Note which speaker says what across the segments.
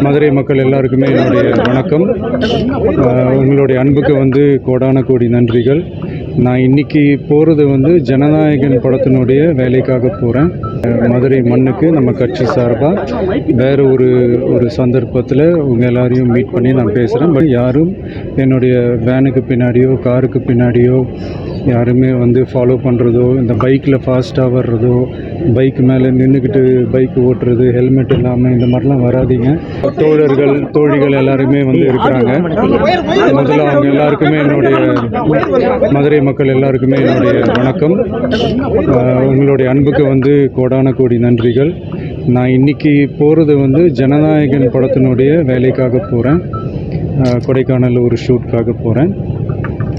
Speaker 1: மதுரை மக்கள் எல்லாருக்குமே என்னுடைய வணக்கம். உங்களுடைய அன்புக்கு கோடான கோடி நன்றிகள். நான் இன்னைக்கு போகிறது ஜனநாயகன் படத்தினுடைய வேலைக்காக போகிறேன். மதுரை மண்ணுக்கு நம்ம கட்சி சார்பாக வேறு ஒரு சந்தர்ப்பத்தில் உங்கள் எல்லாரையும் மீட் பண்ணி நான் பேசுகிறேன். பட் யாரும் என்னுடைய வேனுக்கு பின்னாடியோ காருக்கு பின்னாடியோ யாருமே ஃபாலோ பண்ணுறதோ, இந்த பைக்கில் ஃபாஸ்ட்டாக வர்றதோ, பைக் மேலே நின்றுக்கிட்டு பைக் ஓட்டுறது, ஹெல்மெட் இல்லாமல் இந்த மாதிரிலாம் வராதிங்க. தோழர்கள் தோழிகள் எல்லாருமே இருக்கிறாங்க. முதல்ல அவங்க எல்லாருக்குமே என்னுடைய மதுரை மக்கள் எல்லாருக்குமே என்னுடைய வணக்கம். உங்களுடைய அன்புக்கு கோடான கோடி நன்றிகள். நான் இன்னைக்கு போகிறது ஜனநாயகன் படத்தினுடைய வேலைக்காக போகிறேன். கொடைக்கானல் ஒரு ஷூட்காக போகிறேன்.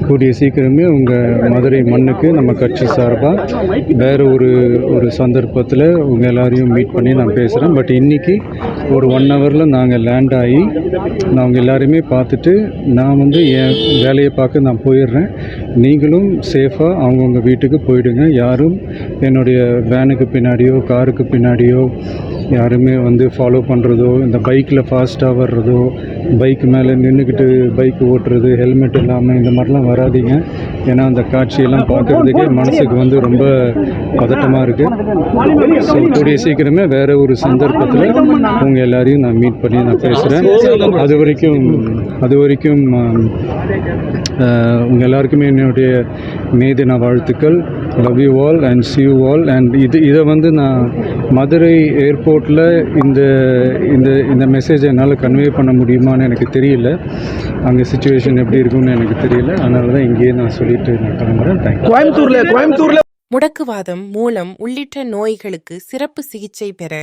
Speaker 1: கூடிய சீக்கிரமே உங்கள் மதுரை மண்ணுக்கு நம்ம கட்சி சார்பாக வேறு ஒரு சந்தர்ப்பத்தில் உங்கள் எல்லாரையும் மீட் பண்ணி நான் பேசுகிறேன். பட் இன்றைக்கி ஒரு 1 ஹவரில் நாங்கள் லேண்ட் ஆகி நான் அவங்க எல்லாரையுமே பார்த்துட்டு நான் என் வேலையை பார்க்க நான் போயிடுறேன். நீங்களும் சேஃபாக அவங்கவுங்க வீட்டுக்கு போயிடுங்க. யாரும் என்னுடைய வேனுக்கு பின்னாடியோ காருக்கு பின்னாடியோ யாருமே ஃபாலோ பண்ணுறதோ, இந்த பைக்கில் ஃபாஸ்ட்டாக வர்றதோ, பைக் மேலே நின்றுக்கிட்டு பைக் ஓட்டுறது, ஹெல்மெட் இல்லாமல் இந்த மாதிரிலாம் வராதிங்க. ஏன்னா அந்த காட்சியெல்லாம் பார்க்குறதுக்கே மனசுக்கு ரொம்ப பதட்டமாக இருக்குது. ஸோ கூடிய சீக்கிரமே வேறு ஒரு சந்தர்ப்பத்தில் உங்கள் எல்லாரையும் நான் மீட் பண்ணி நான் பேசுகிறேன். அது வரைக்கும் உங்கள் எல்லாருக்குமே என்னுடைய மே தின வாழ்த்துக்கள். Love you all and see you all. And இதை நான் மதுரை ஏர்போர்ட்டில் இந்த மெசேஜை என்னால் கன்வே பண்ண முடியுமான்னு எனக்கு தெரியல. அங்கே சுச்சுவேஷன் எப்படி இருக்கும்னு எனக்கு தெரியல. அதனால தான் இங்கேயே நான் சொல்லிட்டு நான் கிளம்புறேன்.
Speaker 2: கோயம்புத்தூர்ல முடக்குவாதம், மூலம் உள்ளிட்ட நோய்களுக்கு சிறப்பு சிகிச்சை பெற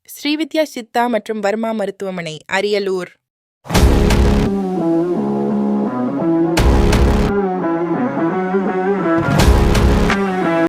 Speaker 2: ஸ்ரீவித்யா சித்தா மற்றும் வர்மா மருத்துவமனை, அரியலூர்.